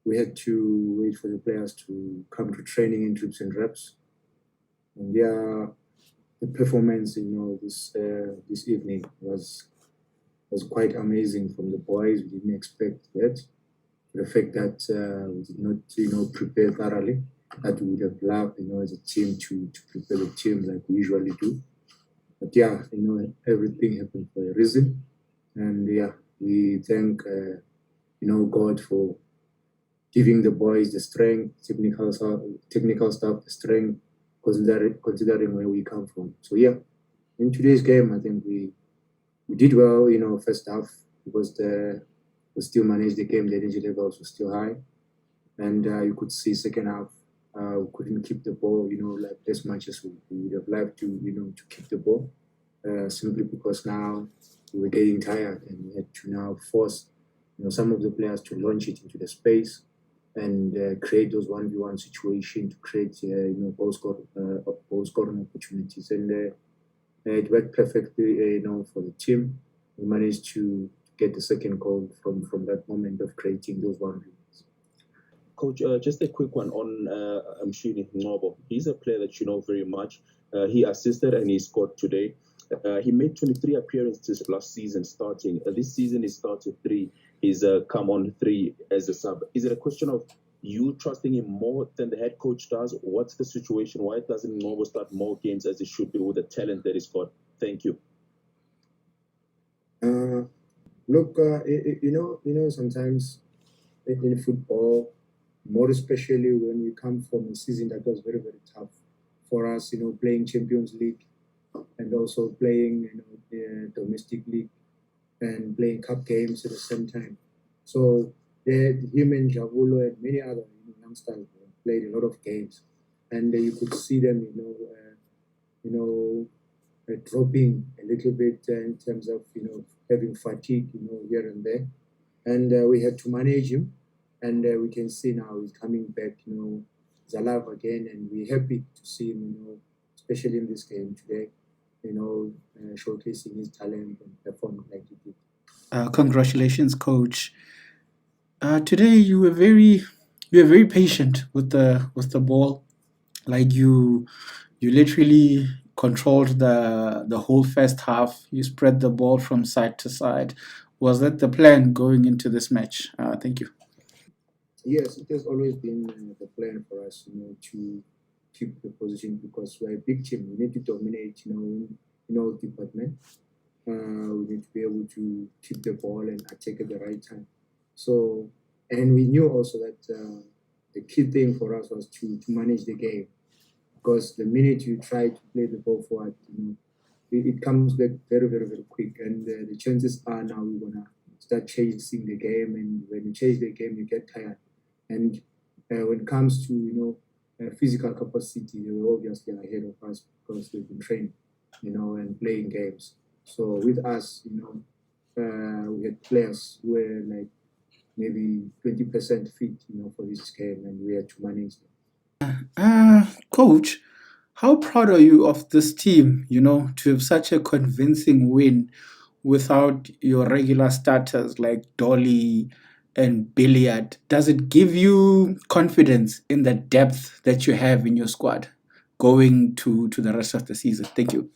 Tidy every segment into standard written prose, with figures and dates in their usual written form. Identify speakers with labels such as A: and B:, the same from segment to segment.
A: we had to wait for the players to come to training in trips and reps. And yeah, the performance, this evening was quite amazing from the boys. We didn't expect that. The fact that we did not, prepare thoroughly. That we would have loved, as a team to prepare the team like we usually do. But yeah, everything happened for a reason. And yeah, we thank, God for giving the boys the strength, technical stuff, the strength, considering where we come from. So yeah, in today's game, I think we did well. First half because we still managed the game. The energy levels were still high, and you could see second half we couldn't keep the ball. Like as much as we would have liked to, to keep the ball, simply because now we were getting tired and we had to now force, some of the players to launch it into the space and create those 1v1 situation to create, goal scoring opportunities. And it worked perfectly, for the team. We managed to get the second goal from that moment of creating those 1v1s.
B: Coach, just a quick one on Mshini Ngobo. He's a player that you know very much. He assisted and he scored today. He made 23 appearances last season starting. This season he started 3. He's come on 3 as a sub. Is it a question of you trusting him more than the head coach does? What's the situation? Why doesn't Ngobo start more games as he should be with the talent that he's got? Thank you.
A: Look, sometimes in football, more especially when we come from a season that was very, very tough for us, playing Champions League and also playing, the domestic league and playing cup games at the same time. So him and Javulo and many other youngsters played a lot of games, and you could see them, dropping a little bit in terms of having fatigue, here and there, and we had to manage him, and we can see now he's coming back, he's alive again, and we're happy to see him, especially in this game today, showcasing his talent and performing like he did.
C: Congratulations, coach. Today you were very patient with the ball. Like you literally controlled the whole first half. You spread the ball from side to side. Was that the plan going into this match? Thank you.
A: Yes, it has always been the plan for us, to keep the position because we're a big team. We need to dominate, in all departments. We need to be able to keep the ball and attack at the right time. So, and we knew also that the key thing for us was to manage the game, because the minute you try to play the ball forward, it comes back very, very, very quick, and the chances are now we're gonna start chasing the game, and when you chase the game, you get tired. And when it comes to physical capacity, they were obviously ahead of us because they've been trained, and playing games. So with us, we had players who were like maybe 20% fit, for this game, and we had to manage them.
C: Coach, how proud are you of this team, to have such a convincing win without your regular starters like Dolly and Billiard? Does it give you confidence in the depth that you have in your squad going to the rest of the season? Thank you.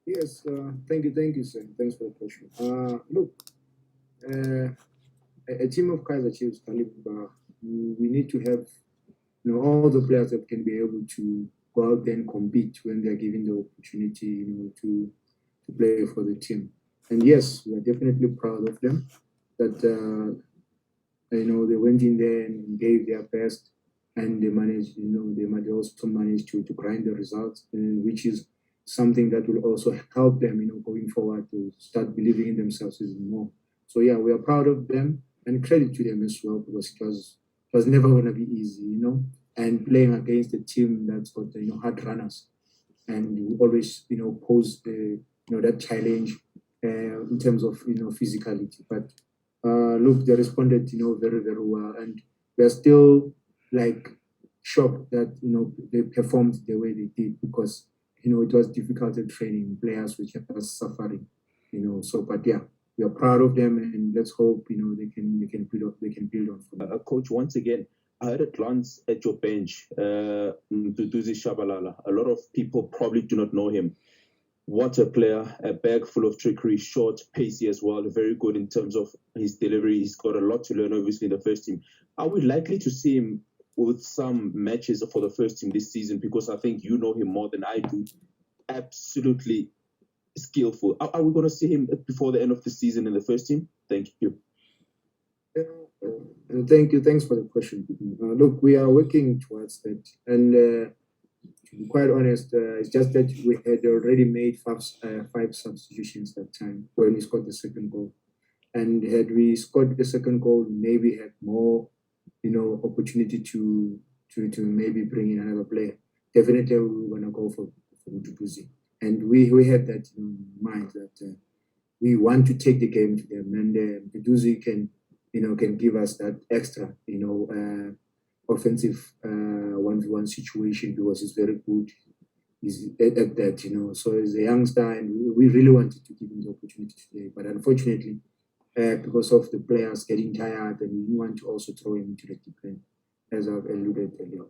A: Yes, thank you, sir. Thanks for the question. Look, a team of Kaizer Chiefs caliber, we need to have all the players that can be able to go out there and compete when they're given the opportunity, to play for the team. And yes, we're definitely proud of them that they went in there and gave their best, and they managed, they also managed to grind the results, which is something that will also help them, going forward to start believing in themselves even more. So yeah, we are proud of them and credit to them as well, because it was never going to be easy, and playing against a team that's got hard runners, and you always pose the that challenge in terms of physicality. But look, they responded very, very well, and we're still like shocked that they performed the way they did, because it was difficult at training, players which are suffering, so but yeah, we are proud of them, and let's hope they can build on from that.
B: Coach, once again, I had a glance at your bench, Duduzi Shabalala. A lot of people probably do not know him. What a player, a bag full of trickery, short, pacey as well, very good in terms of his delivery. He's got a lot to learn, obviously, in the first team. Are we likely to see him with some matches for the first team this season? Because I think you know him more than I do. Absolutely skillful. Are we going to see him before the end of the season in the first team? Thank you.
A: Thank you. Thanks for the question. Look, we are working towards that. And to be quite honest, it's just that we had already made five substitutions that time when we scored the second goal. And had we scored the second goal, maybe had more, opportunity to maybe bring in another player. Definitely, we were gonna go for Duduzi, and we had that in mind that we want to take the game to them, and Duduzi can give us that extra, offensive 1v1 situation because he's very good. He's at that, So as a youngster, and we really wanted to give him the opportunity today, but unfortunately, because of the players getting tired, and we want to also throw him into the deep end, as I've alluded earlier.